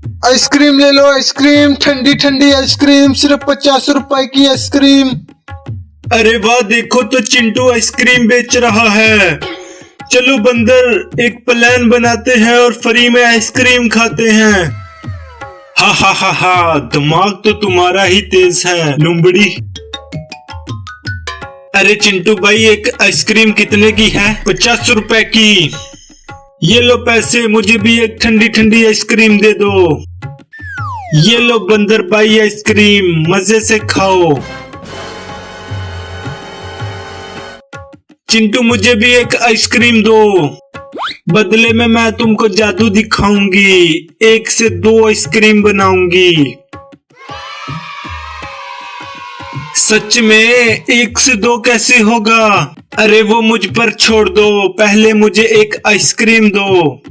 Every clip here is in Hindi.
आइसक्रीम ले लो, आइसक्रीम, ठंडी ठंडी आइसक्रीम, सिर्फ 50 रुपए की आइसक्रीम। अरे वाह, देखो तो चिंटू आइसक्रीम बेच रहा है। चलो बंदर, एक प्लान बनाते हैं और फ्री में आइसक्रीम खाते हैं। हा हा हा हा, दिमाग तो तुम्हारा ही तेज है लुम्बड़ी। अरे चिंटू भाई, एक आइसक्रीम कितने की है? 50 रुपए की। ये लो पैसे, मुझे भी एक ठंडी ठंडी आइसक्रीम दे दो। ये लो बंदर भाई आइसक्रीम, मजे से खाओ। चिंटू मुझे भी एक आइसक्रीम दो, बदले में मैं तुमको जादू दिखाऊंगी, 1 से 2 आइसक्रीम बनाऊंगी। सच में 1 से 2 कैसे होगा? अरे वो मुझ पर छोड़ दो, पहले मुझे एक आइसक्रीम दो।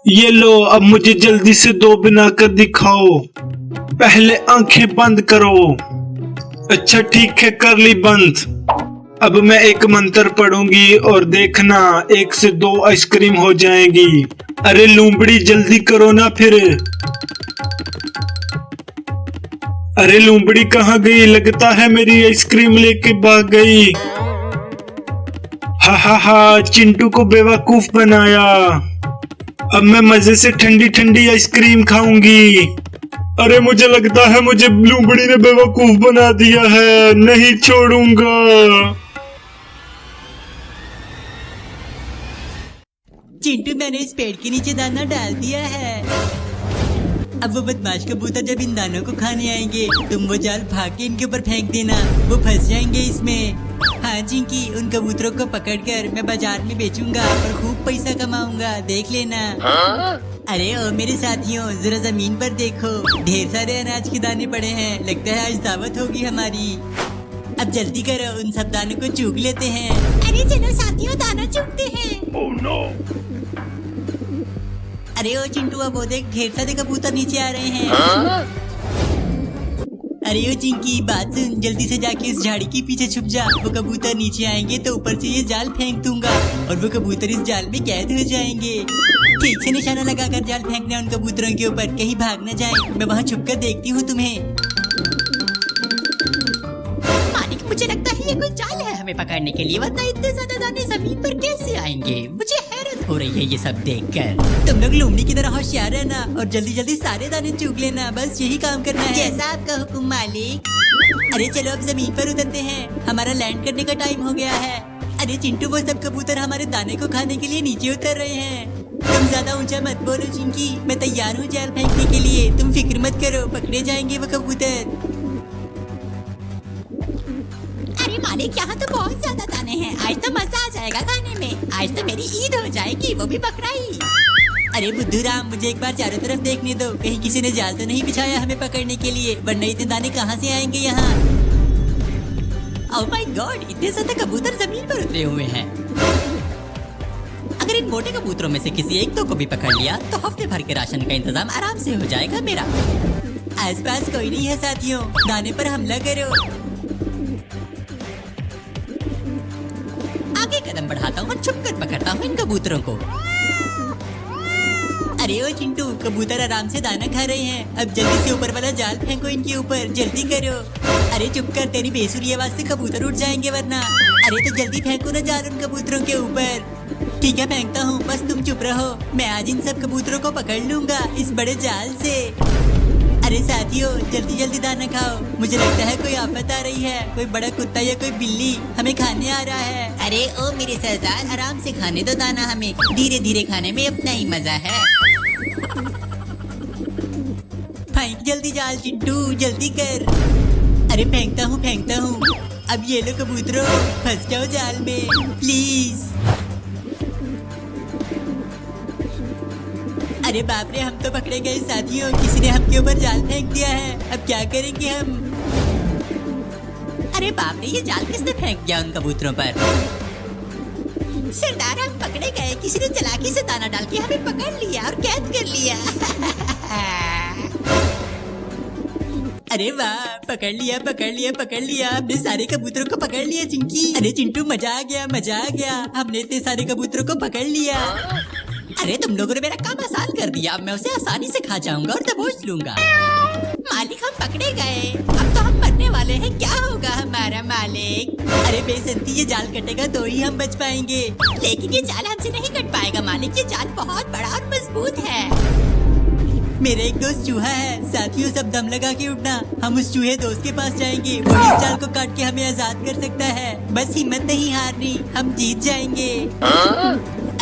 ये लो, अब मुझे जल्दी से 2 बनाकर दिखाओ। पहले आंखें बंद करो। अच्छा ठीक है, कर ली बंद। अब मैं एक मंत्र पढ़ूंगी और देखना 1 से 2 आइसक्रीम हो जाएंगी। अरे लूंबड़ी जल्दी करो ना फिर। अरे लूंबड़ी कहाँ गई? लगता है मेरी आइसक्रीम लेके भाग गई। हा हा हा, चिंटू को बेवकूफ बनाया। अब मैं मजे से ठंडी ठंडी आइसक्रीम खाऊंगी। अरे मुझे लगता है मुझे लूंबड़ी ने बेवकूफ बना दिया है, नहीं छोड़ूंगा। चिंटू, मैंने इस पेड़ के नीचे दाना डाल दिया है। अब वो बदमाश कबूतर जब इन दानों को खाने आएंगे, तुम वो जाल भाग के इनके ऊपर फेंक देना, वो फंस जाएंगे इसमें। हाँ चिंकी, उन कबूतरों को पकड़कर मैं बाजार में बेचूंगा और खूब पैसा कमाऊंगा, देख लेना। अरे ओ मेरे साथियों, जरा जमीन पर देखो, ढेर सारे अनाज के दाने पड़े हैं। लगता है आज दावत होगी हमारी। अब जल्दी करो, उन सब दानों को चूग लेते हैं। अरे चलो साथियों, दाना चूगते हैं। Oh no. अरे ओ चिंटू, अब वो देख, ढेर सारे कबूतर नीचे आ रहे हैं। अरे ओ चिंकी, बात सुन, जल्दी से जाके उस झाड़ी के पीछे छुप जा। वो कबूतर नीचे आएंगे तो ऊपर से ये जाल फेंक दूंगा और वो कबूतर इस जाल में कैद हो जाएंगे। ठीक से निशाना लगाकर जाल फेंकना उन कबूतरों के ऊपर, कहीं भाग न जाए। मैं वहाँ छुपकर देखती हूँ तुम्हें। मालिक, मुझे लगता है ये कोई जाल है हमें पकड़ने के लिए, वरना इतने ज्यादा दाने जमीन पर कैसे आएंगे? मुझे हैरत हो रही है ये सब देखकर। तुम लोग लोमड़ी की तरह होशियार रहना और जल्दी जल्दी सारे दाने चूग लेना, बस यही काम करना है। जैसा आपका हुक्म मालिक। अरे चलो अब जमीन पर उतरते हैं, हमारा लैंड करने का टाइम हो गया है। अरे चिंटू, वो सब कबूतर हमारे दाने को खाने के लिए नीचे उतर रहे हैं। तुम ज्यादा ऊंचा मत बोलो चिंकी, मैं तैयार हूँ जाल फेंकने के लिए, तुम फिक्र मत करो, पकड़े जाएंगे वो कबूतर। अरे मालिक, यहाँ तो बहुत ज्यादा दाने हैं, आज तो मजा आ जाएगा खाने में। आज तो मेरी ईद हो जाएगी, वो भी बकराई। अरे बुद्धू राम, मुझे एक बार चारों तरफ देखने दो, कहीं किसी ने जाल तो नहीं बिछाया हमें पकड़ने के लिए, वरना इतने दाने कहाँ से आएंगे यहाँ। ओह माय गॉड, इतने ज्यादा कबूतर जमीन पर उतरे हुए हैं। अगर इन मोटे कबूतरों में से किसी एक दो को भी पकड़ लिया तो हफ्ते भर के राशन का इंतजाम आराम से हो जाएगा मेरा। आसपास कोई नहीं है साथियों, दाने पर हमला करो। आगे कदम बढ़ाता हूँ और छुपकर पकड़ता हूँ इन कबूतरों को। अरे ओ चिंटू, कबूतर आराम से दाना खा रहे हैं, अब जल्दी से ऊपर वाला जाल फेंको इनके ऊपर, जल्दी करो। अरे चुप कर, तेरी बेसुरी आवाज से कबूतर उठ जाएंगे वरना। अरे तो जल्दी फेंको ना जाल उन कबूतरों के ऊपर। ठीक है, फेंकता हूँ, बस तुम चुप रहो, मैं आज इन सब कबूतरों को पकड़ लूंगा इस बड़े जाल से। अरे साथियों, जल्दी जल्दी दाना खाओ, मुझे लगता है कोई आफत आ रही है, कोई बड़ा कुत्ता या कोई बिल्ली हमें खाने आ रहा है। अरे ओ मेरे सरदार, आराम से खाने दो दाना हमें, धीरे धीरे खाने में अपना ही मजा है। फेंक जल्दी जाल चिंटू, जल्दी कर। अरे फेंकता हूँ। अब ये लो कबूतरों, फंस जाओ जाल में प्लीज। अरे बाप रे, हम तो पकड़े गए साथियों, किसी ने हमके ऊपर जाल फेंक दिया है, अब क्या करेंगे हम? अरे बाप रे, ये जाल किसने फेंक दिया उन कबूतरों पर? सरदार, हम पकड़े गए, किसी ने चालाकी से दाना डाल के हमें पकड़ लिया और कैद कर लिया। अरे वाह, पकड़ लिया, हमने सारे कबूतरों को पकड़ लिया चिंकी। अरे चिंटू, मजा आ गया, हमने इतने सारे कबूतरों को पकड़ लिया। अरे तुम लोगों ने मेरा काम आसान कर दिया, अब मैं उसे आसानी से खा जाऊंगा और दबोच लूंगा। मालिक हम पकड़े गए, अब तो हम मरने वाले हैं, क्या होगा हमारा मालिक? अरे बेसंती, ये जाल कटेगा तो ही हम बच पाएंगे। लेकिन ये जाल हमसे नहीं कट पाएगा मालिक, ये जाल बहुत बड़ा और मजबूत है। मेरा एक दोस्त चूहा है, साथियों सब दम लगा के उठना, हम उस चूहे दोस्त के पास जाएंगे, वो इस जाल को काट के हमें आजाद कर सकता है। बस हिम्मत नहीं हारनी, हम जीत जाएंगे।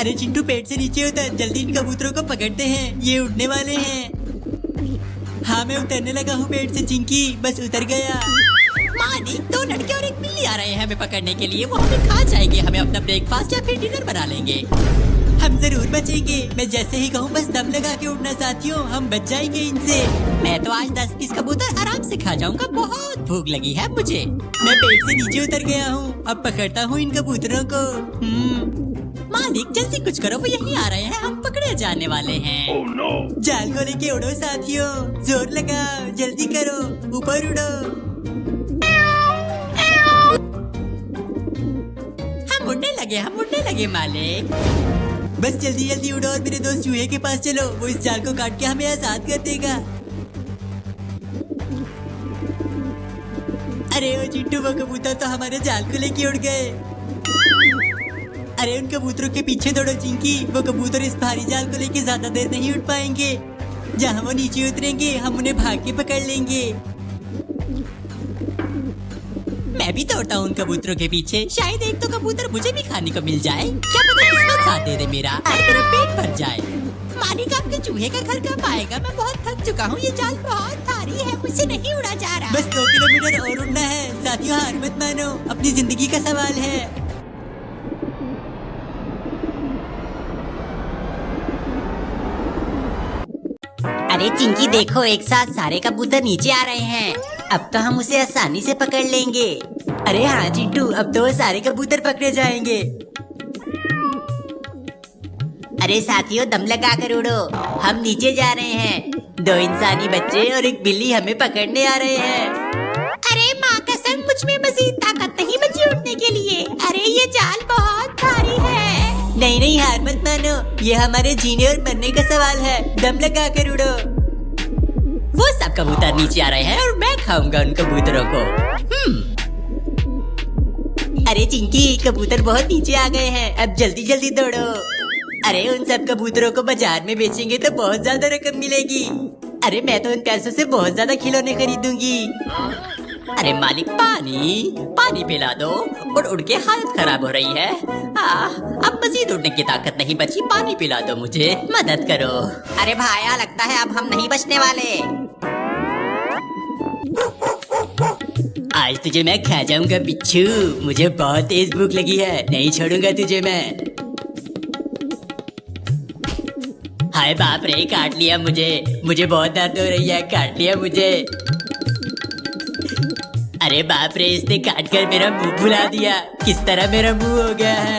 अरे चिंटू पेट से नीचे उतर, जल्दी इन कबूतरों को पकड़ते हैं, ये उड़ने वाले हैं। हाँ मैं उतरने लगा हूँ पेट से चिंकी, बस उतर गया। मालिक 2 लड़के और 1 बिल्ली आ रहे हैं हमें पकड़ने के लिए, वो हमें खा जाएंगे, हमें अपना ब्रेकफास्ट या फिर डिनर बना लेंगे। हम जरूर बचेंगे, मैं जैसे ही कहूँ बस दम लगा के उड़ना साथियों, हम बच जाएंगे इनसे। मैं तो आज 10-20 कबूतर आराम से खा जाऊंगा, बहुत भूख लगी है मुझे। मैं पेट से नीचे उतर गया हूँ, अब पकड़ता हूँ इन कबूतरों को। मालिक जल्दी कुछ करो, वो यहीं आ रहे हैं, हम पकड़े जाने वाले हैं। oh, no. जाल को लेके उड़ो साथियों, जोर लगाओ, जल्दी करो, ऊपर उड़ो। हम उड़ने लगे मालिक। बस जल्दी जल्दी उड़ो और मेरे दोस्त चूहे के पास चलो, वो इस जाल को काट के हमें आजाद कर देगा। अरे ओ चिंटू, वो कबूतर तो हमारे जाल को लेके उड़ गए। अरे उन कबूतरों के पीछे दौड़ो चिंकी, वो कबूतर इस भारी जाल को लेके ज्यादा देर नहीं उड़ पाएंगे। जहाँ वो नीचे उतरेंगे हम उन्हें भाग के पकड़ लेंगे। मैं भी दौड़ता हूँ उन कबूतरों के पीछे, शायद एक तो कबूतर मुझे भी खाने को मिल जाए, क्या पता किस्मत साथ दे दे मेरा और मेरा पेट भर जाए। मालिक आपके चूहे का घर कब आएगा? मैं बहुत थक चुका हूँ, ये जाल बहुत भारी है, मुझसे नहीं उड़ा जा रहा। बस 2 किलोमीटर और उड़ना है साथियों, हार मत मानो, अपनी जिंदगी का सवाल है। अरे चिंकी देखो, एक साथ सारे कबूतर नीचे आ रहे हैं, अब तो हम उसे आसानी से पकड़ लेंगे। अरे हाँ चिंटू, अब तो वो सारे कबूतर पकड़े जाएंगे। अरे साथियों दम लगा कर उड़ो, हम नीचे जा रहे हैं। 2 इंसानी बच्चे और 1 बिल्ली हमें पकड़ने आ रहे हैं। अरे माँ कसम, मुझ में मजीद ताकत नहीं बची उड़ने के लिए। अरे ये जाल बहुत भारी है। नहीं हार मत मानो, ये हमारे जीने और मरने का सवाल है, दम लगा कर उड़ो। वो सब कबूतर नीचे आ रहे हैं और मैं खाऊंगा उन कबूतरों को। अरे चिंकी, कबूतर बहुत नीचे आ गए हैं, अब जल्दी जल्दी दौड़ो। अरे उन सब कबूतरों को बाजार में बेचेंगे तो बहुत ज्यादा रकम मिलेगी। अरे मैं तो उन पैसों से बहुत ज्यादा खिलौने खरीदूंगी। अरे मालिक पानी पिला दो, उड़ के हालत खराब हो रही है। अब मजीद उड़ने की ताकत नहीं बची, पानी पिला दो मुझे, मदद करो। अरे भाया, लगता है अब हम नहीं बचने वाले। आज तुझे मैं खा जाऊंगा बिच्छू, मुझे बहुत तेज भूख लगी है, नहीं छोड़ूंगा तुझे मैं। हाय बाप रे, काट लिया मुझे बहुत दर्द हो रही है, काट लिया मुझे। अरे बाप रे, इसने काट कर मेरा मुंह फुला दिया, किस तरह मेरा मुंह हो गया है।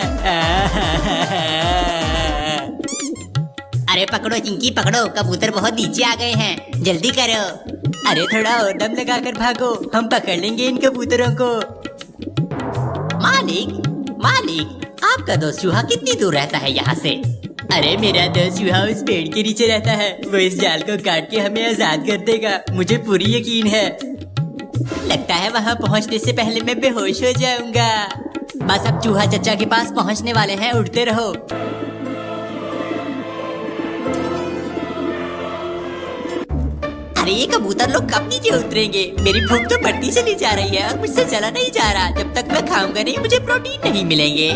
अरे पकड़ो चिंकी पकड़ो, कबूतर बहुत नीचे आ गए हैं, जल्दी करो। अरे थोड़ा और दम लगाकर भागो, हम पकड़ लेंगे इन कबूतरों को। मालिक, आपका दोस्त चूहा कितनी दूर रहता है यहाँ से? अरे मेरा दोस्त चूहा उस पेड़ के नीचे रहता है, वो इस जाल को काट के हमें आजाद कर देगा, मुझे पूरी यकीन है। लगता है वहाँ पहुँचने से पहले मैं बेहोश हो जाऊंगा। बस अब चूहा चचा के पास पहुँचने वाले हैं, उड़ते रहो। अरे ये कबूतर लोग कब नीचे उतरेंगे? मेरी भूख तो बढ़ती चली जा रही है और मुझसे चला नहीं जा रहा, जब तक मैं खाऊंगा नहीं मुझे प्रोटीन नहीं मिलेंगे।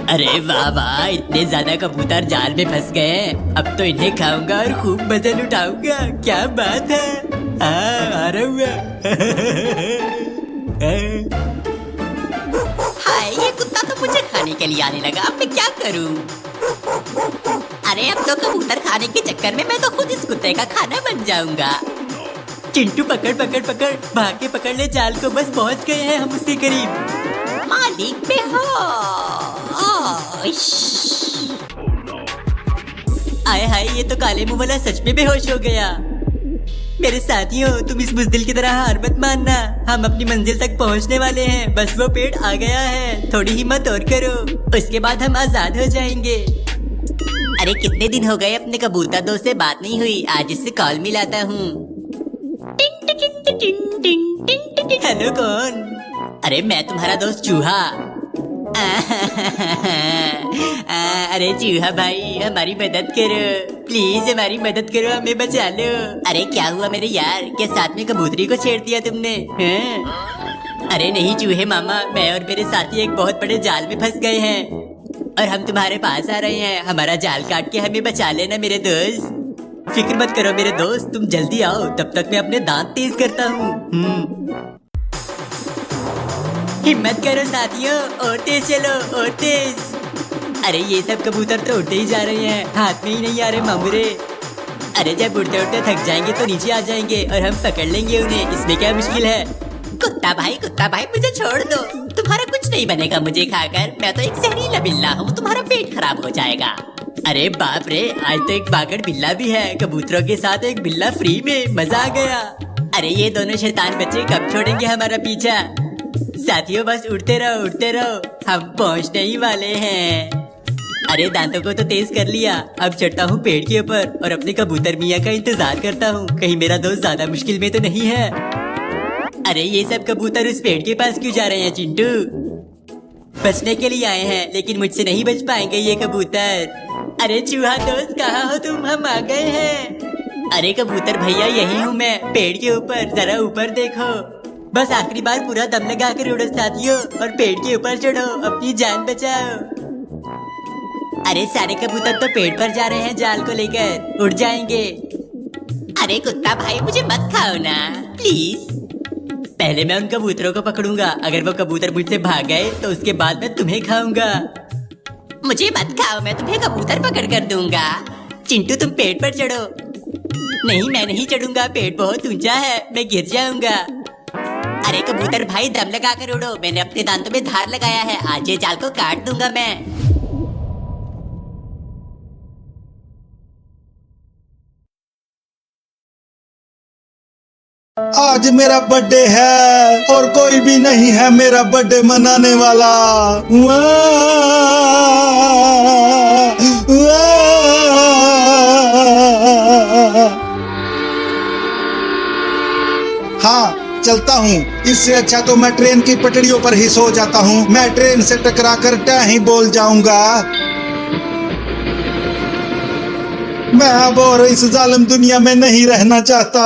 अरे वाह वाह, इतने ज्यादा कबूतर जाल में फंस गए हैं, अब तो इन्हें खाऊंगा और खूब वजन उठाऊंगा, क्या बात है। आ रहा हूँ। हाय, ये कुत्ता तो मुझे खाने के लिए आने लगा, अब मैं क्या करूँ? अरे अब तो कबूतर खाने के चक्कर में मैं तो खुद इस कुत्ते का खाना बन जाऊंगा। चिंटू पकड़ पकड़ पकड़, भाग के पकड़ ले जाल को, बस पहुंच गए हैं हम उसके करीब। मालिक आए हाय, ये तो काले मुंह वाला सच में बेहोश हो गया। मेरे साथियों, तुम इस बुज़दिल की तरह हार मत मानना, हम अपनी मंजिल तक पहुंचने वाले हैं, बस वो पेड़ आ गया है, थोड़ी हिम्मत और करो, उसके बाद हम आजाद हो जाएंगे। अरे कितने दिन हो गए अपने कबूतर दोस्त से बात नहीं हुई, आज इससे कॉल मिलाता हूँ। हेलो कौन? अरे मैं तुम्हारा दोस्त चूहा। अरे चूहा भाई हमारी मदद करो प्लीज, हमारी मदद करो, हमें बचा लो। अरे क्या हुआ मेरे यार, क्या साथ में कबूतरी को छेड़ दिया तुमने? अरे नहीं चूहे मामा, मैं और मेरे साथी एक बहुत बड़े जाल में फंस गए हैं और हम तुम्हारे पास आ रहे हैं। हमारा जाल काट के हमें बचा लेना मेरे दोस्त। फिक्र मत करो मेरे दोस्त, तुम जल्दी आओ, तब तक मैं अपने दांत तेज करता हूँ। हिम्मत करो साथियों, और तेज चलो और तेज। अरे ये सब कबूतर तो उड़ते ही जा रहे हैं, हाथ में ही नहीं आ रहे मामूरे। अरे जब उड़ते उड़ते थक जाएंगे तो नीचे आ जाएंगे और हम पकड़ लेंगे उन्हें, इसमें क्या मुश्किल है। कुत्ता भाई मुझे छोड़ दो, तुम्हारा कुछ नहीं बनेगा मुझे खाकर, मैं तो एक जहरीला बिल्ला हूँ, तुम्हारा पेट खराब हो जाएगा। अरे बाप रे, आज तो एक बागड़ बिल्ला भी है, कबूतरों के साथ एक बिल्ला फ्री में, मजा आ गया। अरे ये दोनों शैतान बच्चे कब छोड़ेंगे हमारा पीछा? साथियों बस उड़ते रहो, हम पहुंचने ही वाले हैं। अरे दांतों को तो तेज कर लिया, अब चढ़ता हूँ पेड़ के ऊपर और अपने कबूतर मियाँ का इंतजार करता हूँ, कहीं मेरा दोस्त ज्यादा मुश्किल में तो नहीं है। अरे ये सब कबूतर उस पेड़ के पास क्यों जा रहे हैं चिंटू? बचने के लिए आए हैं, लेकिन मुझसे नहीं बच पाएंगे ये कबूतर। अरे चूहा दोस्त कहाँ हो तुम, हम आ गए हैं। अरे कबूतर भैया यही हूँ मैं, पेड़ के ऊपर, जरा ऊपर देखो। बस आखिरी बार पूरा दम लगा कर उड़ो साथियों और पेड़ के ऊपर चढ़ो, अपनी जान बचाओ। अरे सारे कबूतर तो पेड़ पर जा रहे हैं जाल को लेकर, उड़ जाएंगे। अरे कुत्ता भाई मुझे मत खाओ ना प्लीज। पहले मैं उन कबूतरों को पकड़ूंगा, अगर वो कबूतर मुझसे भाग गए तो उसके बाद मैं तुम्हें खाऊंगा। मुझे मत खाओ, मैं तुम्हें कबूतर पकड़ कर दूंगा। चिंटू तुम पेड़ पर चढ़ो। नहीं मैं नहीं चढ़ूंगा, पेड़ बहुत ऊंचा है, मैं गिर जाऊंगा। अरे कबूतर भाई दम लगा कर उड़ो, मैंने अपने दांतों में धार लगाया है, आज ये जाल को काट दूंगा मैं। आज मेरा बर्थडे है और कोई भी नहीं है मेरा बर्थडे मनाने वाला। हाँ चलता हूँ, इससे अच्छा तो मैं ट्रेन की पटरियों पर ही सो जाता हूँ। मैं ट्रेन से टकरा कर टै ही बोल जाऊंगा। मैं अब और इस जालिम दुनिया में नहीं रहना चाहता।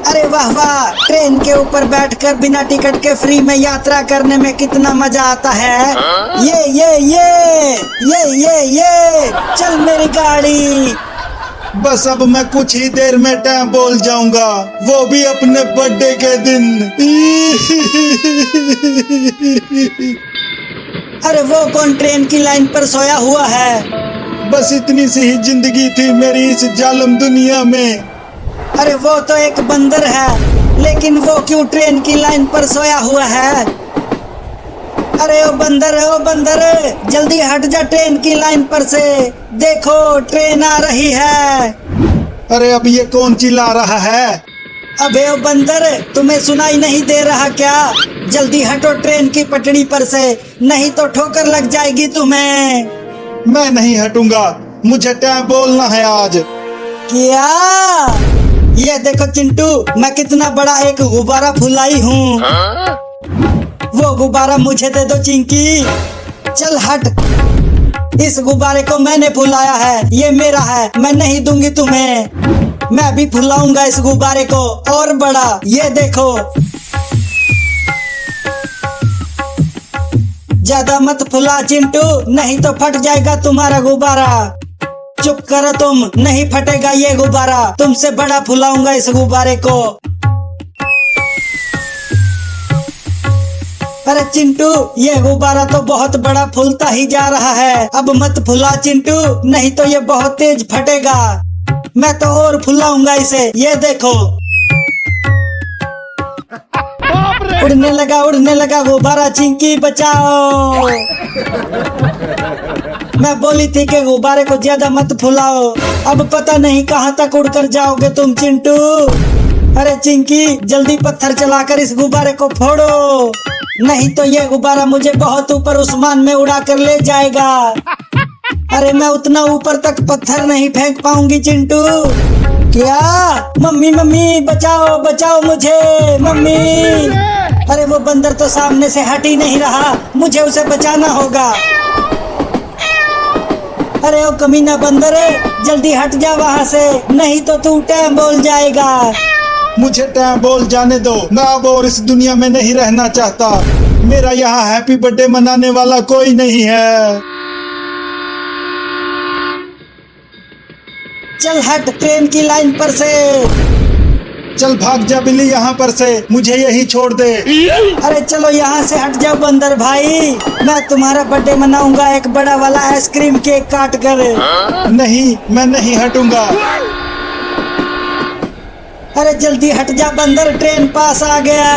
अरे वाह वाह, ट्रेन के ऊपर बैठकर बिना टिकट के फ्री में यात्रा करने में कितना मजा आता है। ये चल मेरी गाड़ी। बस अब मैं कुछ ही देर में टाइम बोल जाऊंगा, वो भी अपने बर्थडे के दिन। अरे वो कौन ट्रेन की लाइन पर सोया हुआ है? बस इतनी सी ही जिंदगी थी मेरी इस जालिम दुनिया में। अरे वो तो एक बंदर है, लेकिन वो क्यों ट्रेन की लाइन पर सोया हुआ है? अरे ओ बंदर जल्दी हट जा ट्रेन की लाइन पर से, देखो ट्रेन आ रही है। अरे अब ये कौन चिल्ला रहा है? अबे ओ बंदर, तुम्हें सुनाई नहीं दे रहा क्या? जल्दी हटो ट्रेन की पटरी पर से, नहीं तो ठोकर लग जाएगी तुम्हें। मैं नहीं हटूंगा, मुझे टाइम बोलना है आज। क्या? ये देखो चिंटू, मैं कितना बड़ा एक गुब्बारा फुलाई हूँ। वो गुब्बारा मुझे दे दो चिंकी। चल हट, इस गुब्बारे को मैंने फुलाया है, ये मेरा है, मैं नहीं दूंगी तुम्हें। मैं भी फुलाऊंगा इस गुब्बारे को और बड़ा, ये देखो। ज्यादा मत फुला चिंटू, नहीं तो फट जाएगा तुम्हारा गुब्बारा। चुप करो तुम, नहीं फटेगा ये गुब्बारा, तुमसे बड़ा फुलाऊंगा इस गुब्बारे को। अरे चिंटू, ये गुब्बारा तो बहुत बड़ा फूलता ही जा रहा है, अब मत फुला चिंटू, नहीं तो ये बहुत तेज फटेगा। मैं तो और फुलाऊंगा इसे, ये देखो। उड़ने लगा गुब्बारा, चिंकी बचाओ। मैं बोली थी कि गुब्बारे को ज्यादा मत फुलाओ, अब पता नहीं कहाँ तक उड़कर जाओगे तुम चिंटू। अरे चिंकी जल्दी पत्थर चलाकर इस गुब्बारे को फोड़ो, नहीं तो ये गुब्बारा मुझे बहुत ऊपर उस्मान में उड़ा कर ले जाएगा। अरे मैं उतना ऊपर तक पत्थर नहीं फेंक पाऊंगी चिंटू। क्या? मम्मी मम्मी बचाओ बचाओ मुझे मम्मी। अरे वो बंदर तो सामने से हट ही नहीं रहा, मुझे उसे बचाना होगा। अरे ओ कमीना बंदर, जल्दी हट जा वहाँ से, नहीं तो तू टाइम बोल जाएगा। मुझे टाइम बोल जाने दो, मैं अब और इस दुनिया में नहीं रहना चाहता। मेरा यहाँ हैप्पी बर्थडे मनाने वाला कोई नहीं है। चल हट ट्रेन की लाइन पर से। चल भाग जा बिल्ली यहाँ पर से, मुझे यही छोड़ दे। अरे चलो यहाँ से हट जाओ बंदर भाई, मैं तुम्हारा बर्थडे मनाऊंगा एक बड़ा वाला आइसक्रीम केक काट कर। नहीं, मैं नहीं हटूंगा। अरे जल्दी हट जा बंदर, ट्रेन पास आ गया।